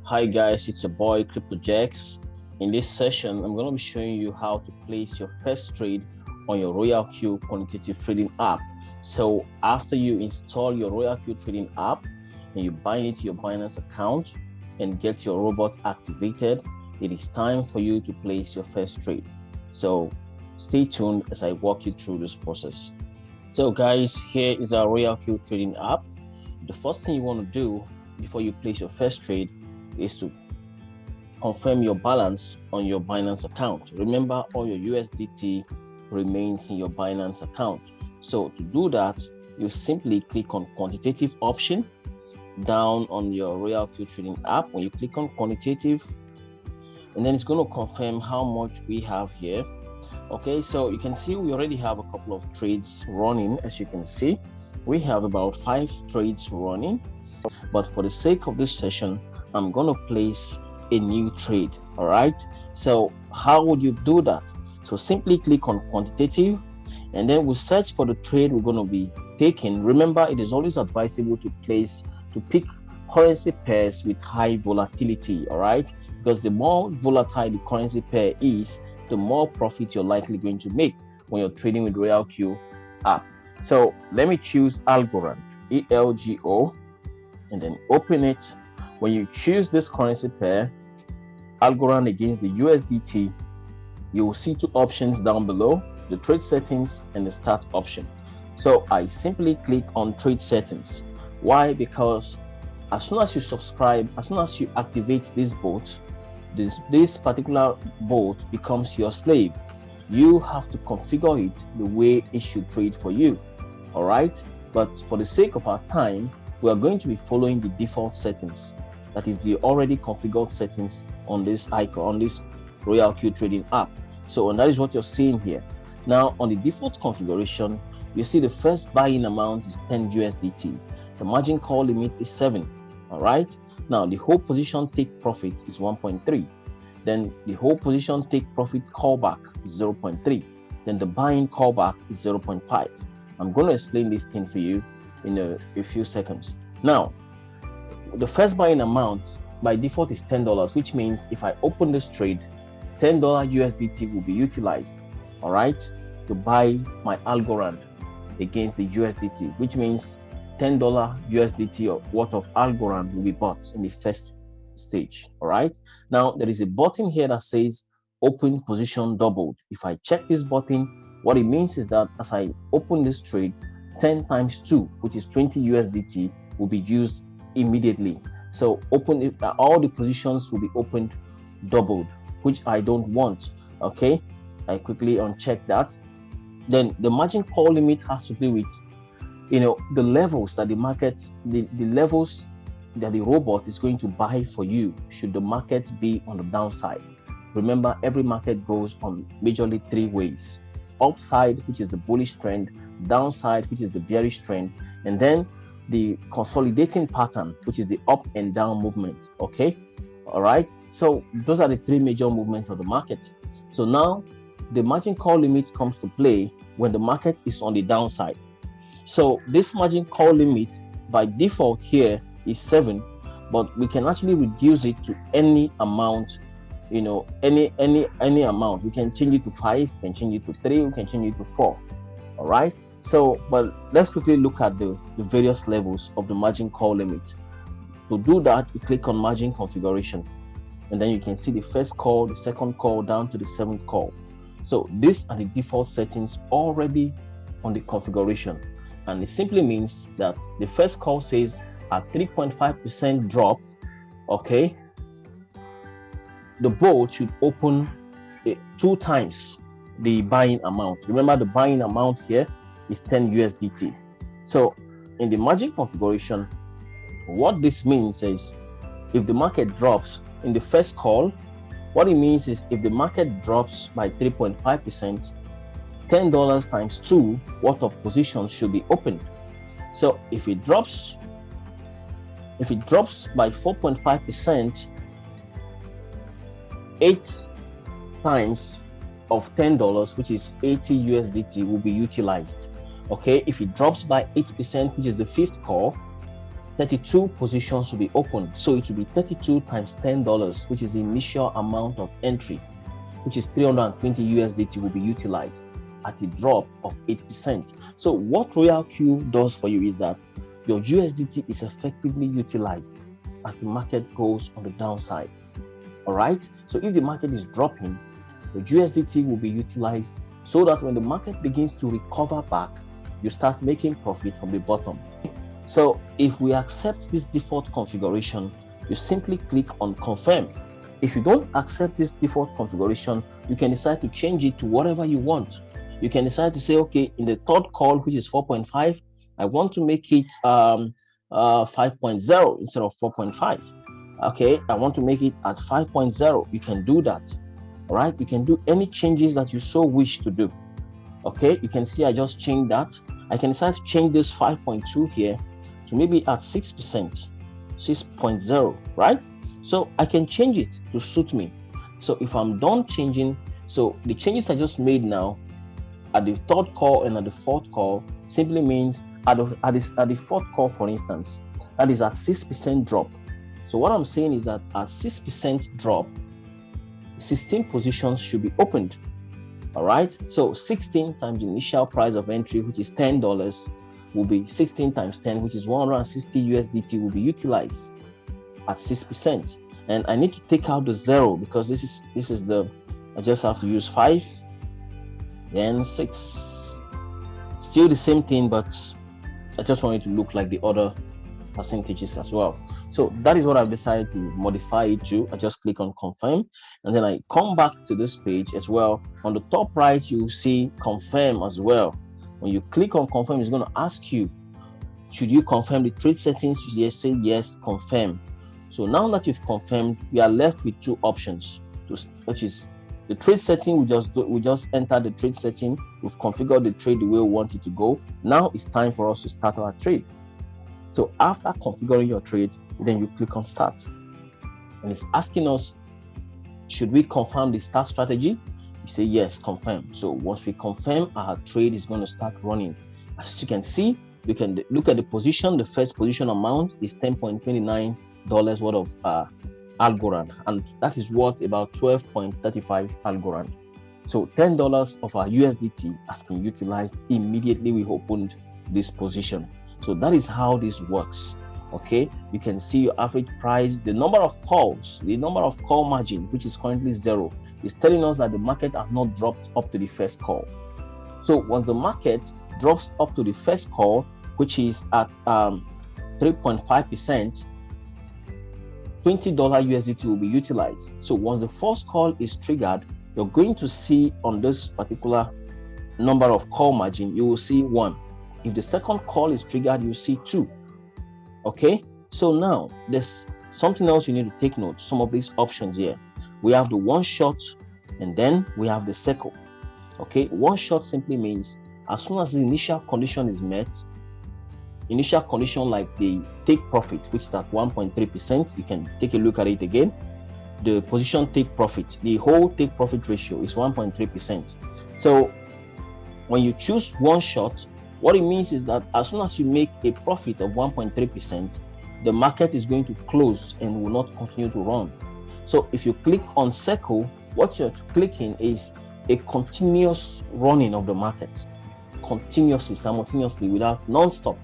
Hi guys, it's your boy CryptoJax. In this session, I'm going to be showing you how to place your first trade on your RoyalQ Quantitative Trading App. So after you install your RoyalQ Trading App and you bind it to your Binance account and get your robot activated, it is time for you to place your first trade. So stay tuned as I walk you through this process. So guys, here is our RoyalQ Trading App. The first thing you want to do before you place your first trade is to confirm your balance on your Binance account. Remember, all your USDT remains in your Binance account. So to do that, you simply click on quantitative option down on your RoyalQ Trading App. When you click on quantitative, and then it's going to confirm how much we have here. Okay, so you can see we already have a couple of trades running. As you can see, we have about 5 trades running, but for the sake of this session, I'm going to place a new trade. All right, so how would you do that? So simply click on quantitative, and then we'll search for the trade we're going to be taking. Remember, it is always advisable to pick currency pairs with high volatility. All right, because the more volatile the currency pair is, the more profit you're likely going to make when you're trading with RoyalQ app. So let me choose Algorand, ELGO, and then open it. When you choose this currency pair, Algorand against the USDT, you will see 2 options down below, the trade settings and the start option. So I simply click on trade settings. Why? Because as soon as you subscribe, as soon as you activate this bot, this particular bot becomes your slave. You have to configure it the way it should trade for you. All right, but for the sake of our time, we are going to be following the default settings. That is the already configured settings on this icon, on this RoyalQ Trading app. So, and that is what you're seeing here. Now, on the default configuration, you see the first buy-in amount is 10 USDT. The margin call limit is 7. All right. Now, the whole position take profit is 1.3. Then the whole position take profit callback is 0.3. Then the buy-in callback is 0.5. I'm going to explain this thing for you in a few seconds. Now, the first buying amount by default is $10, which means if I open this trade, $10 USDT will be utilized, all right, to buy my Algorand against the USDT, which means $10 USDT worth of Algorand will be bought in the first stage. All right, now there is a button here that says open position doubled. If I check this button, what it means is that as I open this trade, 10 times 2, which is 20 USDT, will be used immediately. So open it, all the positions will be opened doubled, which I don't want. Okay, I quickly uncheck that. Then the margin call limit has to do with the levels that the market, the levels that the robot is going to buy for you should the market be on the downside. Remember, every market goes on majorly 3 ways: upside, which is the bullish trend; downside, which is the bearish trend; and then the consolidating pattern, which is the up and down movement. Okay, all right, so those are the 3 major movements of the market. So now the margin call limit comes to play when the market is on the downside. So this margin call limit by default here is 7, but we can actually reduce it to any amount, any amount. We can change it to 5, we can change it to 3, we can change it to 4. All right, so but let's quickly look at the various levels of the margin call limit. To do that, you click on margin configuration, and then you can see the first call, the second call, down to the 7th call. So these are the default settings already on the configuration, and it simply means that the first call says at 3.5% drop, okay, the bot should open 2 times the buying amount. Remember, the buying amount here is 10 USDT. So in the margin configuration, what this means is if the market drops in the first call, what it means is if the market drops by 3.5%, $10 times 2 worth of positions should be opened. So if it drops by 4.5%, 8 times of $10, which is 80 USDT, will be utilized. Okay, if it drops by 8%, which is the 5th call, 32 positions will be opened. So it will be 32 times $10, which is the initial amount of entry, which is 320 USDT will be utilized at a drop of 8%. So what RoyalQ does for you is that your USDT is effectively utilized as the market goes on the downside. All right. So if the market is dropping, the USDT will be utilized so that when the market begins to recover back, you start making profit from the bottom. So if we accept this default configuration, you simply click on confirm. If you don't accept this default configuration, you can decide to change it to whatever you want. You can decide to say, okay, in the third call, which is 4.5, I want to make it 5.0 instead of 4.5. Okay, I want to make it at 5.0. You can do that. All right, you can do any changes that you so wish to do. Okay, you can see I just changed that. I can decide to change this 5.2 here to maybe at 6%, 6.0, right? So I can change it to suit me. So if I'm done changing, so the changes I just made now at the third call and at the fourth call simply means at the fourth call, for instance, that is at 6% drop. So what I'm saying is that at 6% drop, 16 positions should be opened. All right. So 16 times the initial price of entry, which is $10, will be 16 times 10, which is 160 USDT will be utilized at 6%. And I need to take out the 0 because this is the, I just have to use 5, then 6. Still the same thing, but I just want it to look like the other percentages as well. So that is what I've decided to modify it to. I just click on confirm, and then I come back to this page as well. On the top right, you see confirm as well. When you click on confirm, it's going to ask you, should you confirm the trade settings? You say yes, confirm. So now that you've confirmed, we are left with two options, which is the trade setting. We just enter the trade setting. We've configured the trade the way we want it to go. Now it's time for us to start our trade. So after configuring your trade, then you click on start, and it's asking us, should we confirm the start strategy? You say yes, confirm. So once we confirm, our trade is going to start running. As you can see, you can look at the position. The first position amount is $10.29 worth of Algorand, and that is worth about 12.35 Algorand. So $10 of our USDT has been utilized immediately we opened this position. So that is how this works. Okay, you can see your average price, the number of calls, the number of call margin, which is currently 0, is telling us that the market has not dropped up to the first call. So once the market drops up to the first call, which is at 3.5%, $20 USDT will be utilized. So once the first call is triggered, you're going to see on this particular number of call margin, you will see 1. If the second call is triggered, you see 2. Okay, so now there's something else you need to take note. Some of these options here, we have the one shot, and then we have the circle. Okay, one shot simply means as soon as the initial condition is met, initial condition like the take profit, which is at 1.3%, you can take a look at it again. The position take profit, the whole take profit ratio is 1.3%. So when you choose one shot, what it means is that as soon as you make a profit of 1.3%, the market is going to close and will not continue to run. So if you click on circle, what you're clicking is a continuous running of the market, continuously, simultaneously, without non-stop.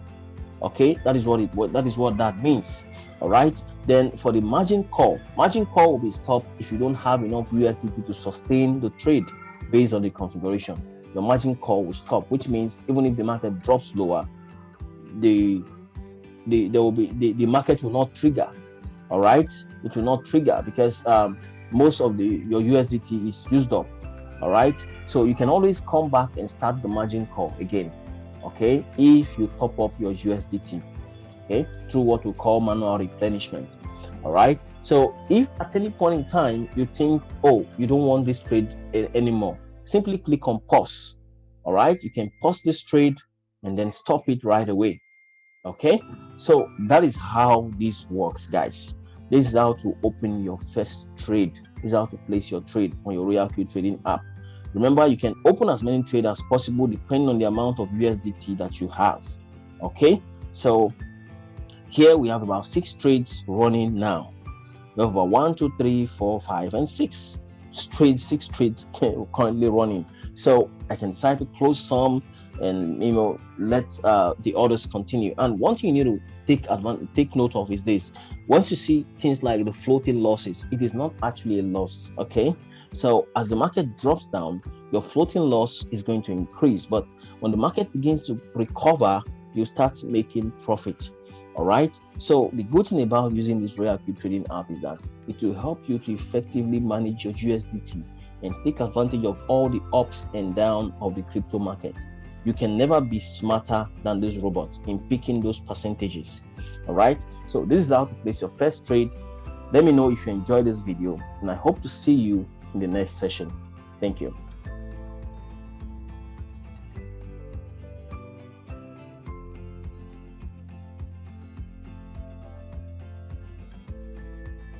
Okay, that is what that means. All right. Then for the margin call will be stopped if you don't have enough USDT to sustain the trade based on the configuration. Your margin call will stop, which means even if the market drops lower, the market will not trigger. All right, it will not trigger because most of your USDT is used up. All right, so you can always come back and start the margin call again. Okay, if you top up your USDT, okay, through what we call manual replenishment. All right, so if at any point in time you think, oh, you don't want this trade anymore, simply click on pause. All right, you can pause this trade and then stop it right away. Okay, so that is how this works, guys. This is how to open your first trade. This is how to place your trade on your RoyalQ Trading app. Remember, you can open as many trades as possible depending on the amount of USDT that you have. Okay, so Here we have about 6 trades running now. We have about 1, 2, 3, 4, 5, and 6 trades. 6 trades currently running. So I can decide to close some and let the others continue. And one thing you need to take note of is this: once you see things like the floating losses, it is not actually a loss. Okay, so as the market drops down, your floating loss is going to increase, but when the market begins to recover, you start making profit. All right, so the good thing about using this RoyalQ Trading App is that it will help you to effectively manage your USDT and take advantage of all the ups and downs of the crypto market. You can never be smarter than this robot in picking those percentages. All right, so this is how to place your first trade. Let me know if you enjoyed this video, and I hope to see you in the next session. Thank you.